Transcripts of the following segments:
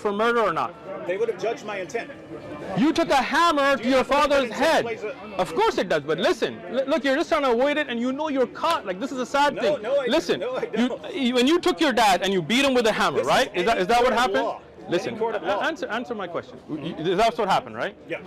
for murder or not? They would have judged my intent. You took a hammer to your father's head. A... Of course it does, but listen, look, you're just trying to avoid it, and you know you're caught. Like, this is a sad thing. Listen, when you took your dad and you beat him with a hammer, right? Is that what happened? Listen, answer my question. That's what happened, right? Yeah.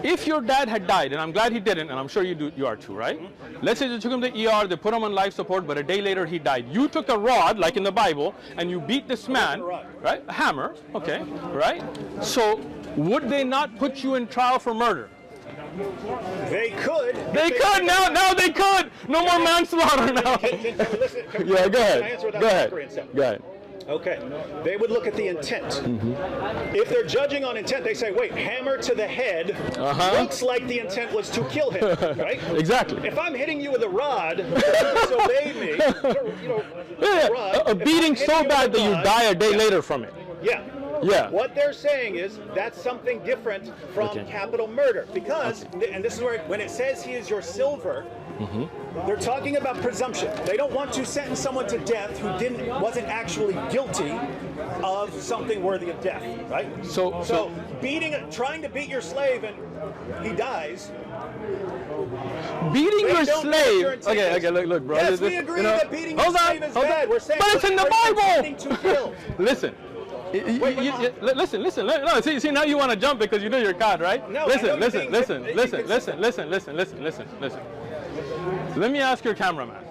If your dad had died, and I'm glad he didn't, and I'm sure you are too, right? Let's say they took him to the ER, they put him on life support, but a day later he died. You took a rod, like in the Bible, and you beat this man, right? A hammer, okay, right? So would they not put you in trial for murder? They could. They could now. They could. No more manslaughter now. Yeah, go ahead. Go ahead. Okay, they would look at the intent. If they're judging on intent, they say, wait, hammer to the head looks like the intent was to kill him, right? Exactly. If I'm hitting you with a rod, disobey me, a beating so bad that you die a day later from it. Yeah. What they're saying is that's something different from capital murder, because, and this is where, when it says he is your silver, they're talking about presumption. They don't want to sentence someone to death who wasn't actually guilty of something worthy of death, right? So trying to beat your slave and he dies. Beating your slave. Okay, look, bro. Yes, we agree that beating your slave is bad. We're saying, but it's in the Bible. To kill. Listen. Listen. No, see, now you want to jump because you know you're caught, right? No, listen. Let me ask your cameraman,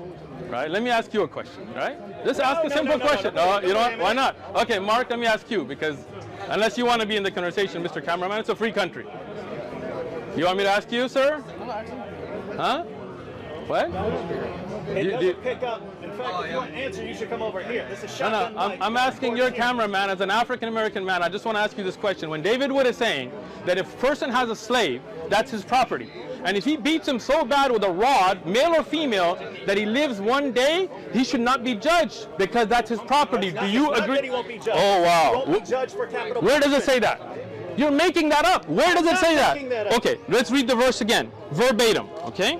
right? Let me ask you a question, right? Just ask a simple question. No, you know what? Why not? Okay, Mark, let me ask you, because unless you want to be in the conversation, Mr. Cameraman, it's a free country. You want me to ask you, sir? Huh? What? It doesn't pick up. In fact, if you want an answer, you should come over here. This is shotgun. No, I'm asking your cameraman, as an African-American man, I just want to ask you this question. When David Wood is saying that if a person has a slave, that's his property, and if he beats him so bad with a rod, male or female, that he lives one day, he should not be judged because that's his property. Do you agree? That he won't be judged. Oh, wow. He won't be judged for capital Where does it say that? You're making that up. Where does it say that? Okay, let's read the verse again, verbatim, okay?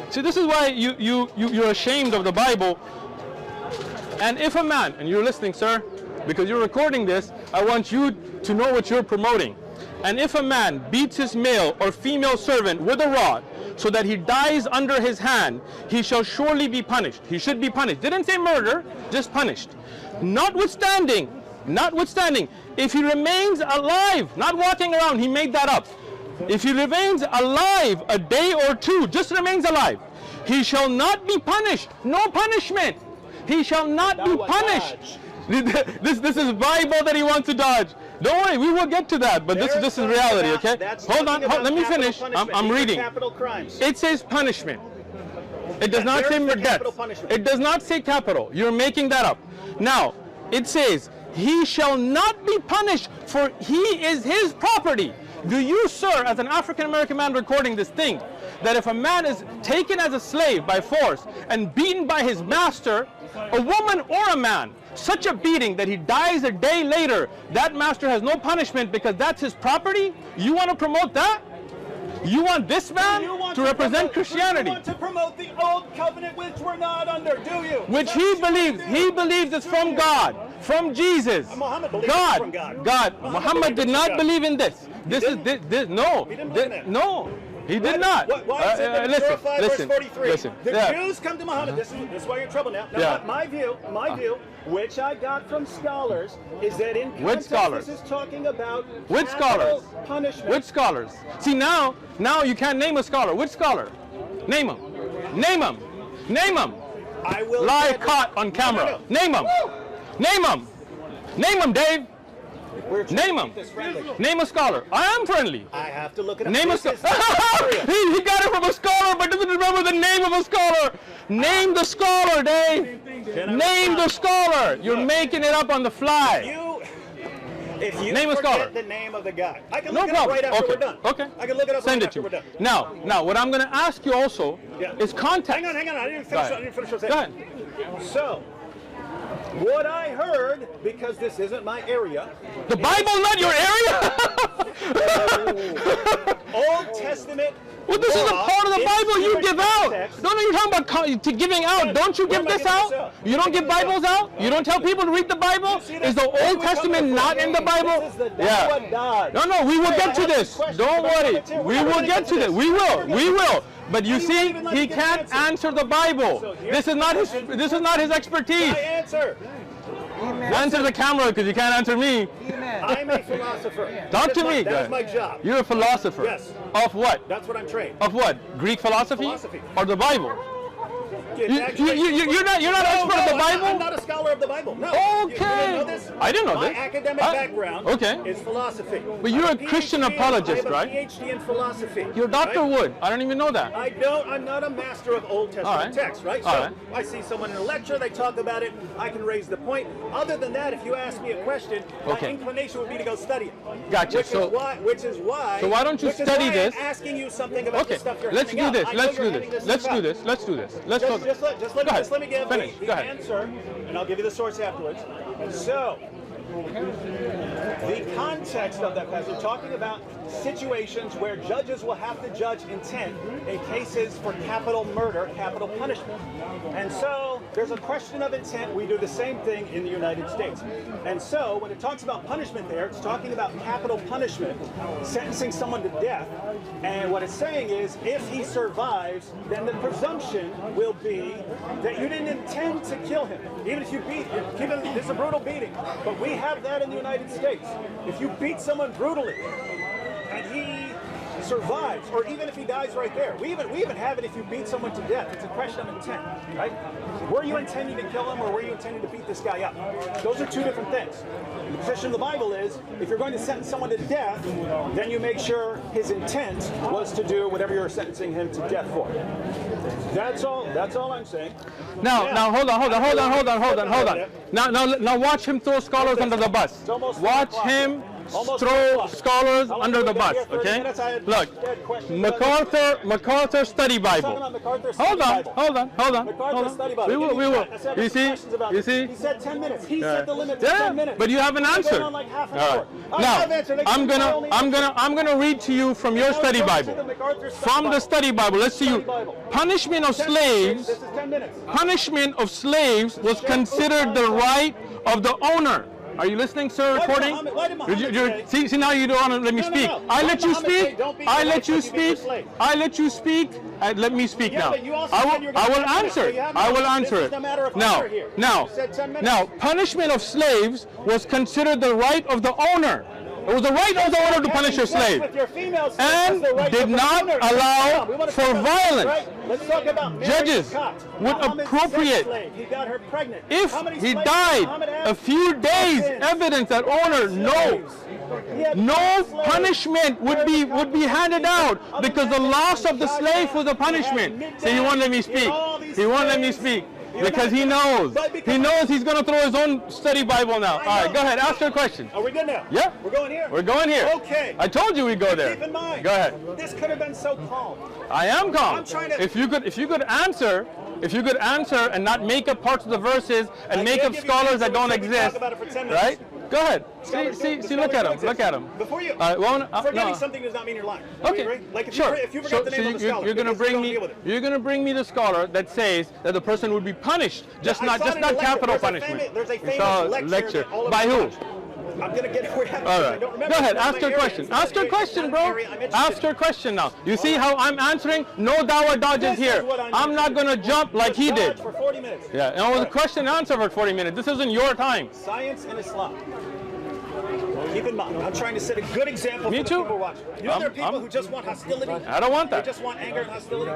See, this is why you're ashamed of the Bible. And if a man, and you're listening, sir, because you're recording this, I want you to know what you're promoting. And if a man beats his male or female servant with a rod, so that he dies under his hand, he shall surely be punished. He should be punished. Didn't say murder, just punished. Notwithstanding, if he remains alive, not walking around, he made that up. If he remains alive a day or two, just remains alive, he shall not be punished. No punishment. He shall not be punished. This is Bible that he wants to dodge. Don't worry, we will get to that, but this is reality, okay? Hold on, let me finish. I'm reading. It says punishment. It does not say death. It does not say capital. You're making that up. Now, it says, he shall not be punished, for he is his property. Do you, sir, as an African-American man recording this, think that if a man is taken as a slave by force and beaten by his master, a woman or a man, such a beating that he dies a day later, that master has no punishment because that's his property? You want to promote that? You want this man to represent Christianity? You want to promote the old covenant, which we're not under, do you? Which he believes it's from God, from Jesus. Muhammad believes it's from God. Muhammad did not believe in this. No. He did not. Why is it that in Surah 5, verse 43, the Jews come to Muhammad. This is why you're in trouble now. My view, which I got from scholars, is that in context this is talking about capital punishment. Which scholars? See, now you can't name a scholar. Which scholar? Name him. Name him. Name him. I will lie caught on camera. Name him. Name him. Name him, Dave. Name him. Name a scholar. I am friendly. I have to look at name a scholar. He got it from a scholar, but doesn't remember the name of a scholar. Name the scholar, Dave. Name the scholar. You're making it up on the fly. If you name a scholar. The name of the guy, I can look it up right after we're done. Okay. I can look it up Send right it to after we're done. Now, what I'm going to ask you also is context. Hang on. I didn't finish what I'm saying. Go ahead. So, What I heard, because this isn't my area. The Bible not your area? Old Testament. Well, this is a part of the Bible you give out. No, you're talking about giving out. Don't you give this out? You don't give Bibles out? You don't tell people to read the Bible? Is the Old Testament not in the Bible? Yeah. No, we will get to this. Don't worry. We will get to this. We will. But you see, he can't answer the Bible. This is not his expertise. Answer the camera because you can't answer me. I'm a philosopher. Talk to me. That's my job. You're a philosopher. Yes. Of what? That's what I'm trained. Of what? Greek philosophy? Philosophy. Or the Bible? You're not expert of the Bible? I'm not a scholar of the Bible. No. Okay. You didn't know this? I didn't know My this. academic background is philosophy. But you're a Christian apologist, right? I have a PhD in philosophy. You're Dr. Wood. I don't even know that. I'm not a master of Old Testament text, right? So I see someone in a lecture, they talk about it, I can raise the point. Other than that, if you ask me a question, my inclination would be to go study it. Gotcha. Which is why. So why don't you study this? I'm asking you something about the stuff you're Let's do this. Let's do this. Let's talk. Just let me give the answer, and I'll give you the source afterwards. So, the context of that passage, talking about situations where judges will have to judge intent in cases for capital murder, capital punishment. And so, there's a question of intent. We do the same thing in the United States. And so, when it talks about punishment there, it's talking about capital punishment, sentencing someone to death. And what it's saying is, if he survives, then the presumption will be that you didn't intend to kill him. Even if you beat him, it's a brutal beating. But we have that in the United States. If you beat someone brutally, and he survives, or even if he dies right there. We even have it if you beat someone to death. It's a question of intent, right? Were you intending to kill him, or were you intending to beat this guy up? Those are two different things. The position of the Bible is, if you're going to sentence someone to death, then you make sure his intent was to do whatever you're sentencing him to death for. That's all I'm saying. Now hold on. Now watch him throw scholars under the bus. Watch him throw scholars under the bus, okay? Look, MacArthur Study Bible. Hold on. We will. You see? He said 10 minutes. He said the limit was 10 minutes. But you haven't answered. All right. Now, I'm gonna read to you from your study Bible. From the study Bible, let's see you. Punishment of slaves was considered the right of the owner. Are you listening, sir? Recording? See, now you don't want to let me speak. I let you speak. Let me speak now. I will answer it. Now, punishment of slaves was considered the right of the owner. It was the right of the owner to punish your slave, and did not allow for violence. Judges would appropriate, if he died a few days, evidence that owner no punishment would be handed out, because the loss of the slave was a punishment. So he won't let me speak. Because he knows he's going to throw his own study Bible now. All right, go ahead, ask your question. Are we good now? Yeah. We're going here? We're going here. Okay. I told you we'd go there. Keep in mind, go ahead. This could have been so calm. I am calm. I'm trying to... If you could answer and not make up parts of the verses and make up scholars that don't exist, right? Go ahead. See, look at him. Before you, forgetting something does not mean you're lying. Okay, like sure. If you forgot the name of the scholar, you're going to bring me the scholar that says that the person would be punished, just not capital punishment. There's a famous lecture. By who? I'm going to get it for you. All right. Go ahead. Ask your question. Ask your question, bro. Ask your question now. You see how I'm answering? No dawah dodges here. I'm not going to jump like he did. For 40 minutes. Yeah. And it was a question and answer for 40 minutes. This isn't your time. Science and Islam. Keep in mind, I'm trying to set a good example for the people watching. You know, there are people who just want hostility. I don't want that. They just want anger and hostility.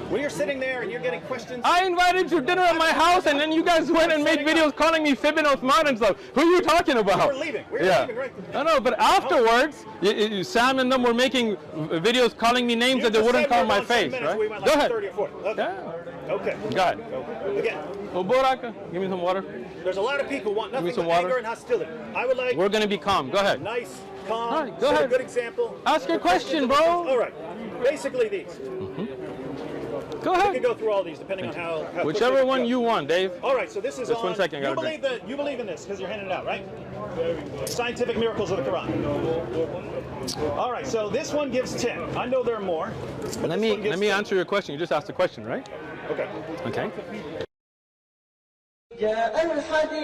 When you're sitting there and you're getting questions. I invited you to dinner at my house, and then you guys went and made videos calling me Ibn Uthman and stuff. Who are you talking about? We're leaving. We're leaving right there. No, but afterwards, Sam and them were making videos calling me names that they wouldn't call my face, right? We went Go like ahead. 30 or 40. Okay. Go ahead. Again. Give me some water. There's a lot of people who want nothing but anger and hostility. I would like. We're going to be calm. Go ahead. Nice, calm. All right, go ahead. A good example. Ask your question, bro. All right. Basically these. Go We ahead. can go through all these depending on how Whichever quickly we one go. you want, Dave. All right, so this is Just on. 1 second, I gotta You believe in this because you're handing it out, right? Scientific miracles of the Quran. All right, so this one gives 10. I know there are more. But Let me answer your question. You just asked a question, right? Okay. Okay.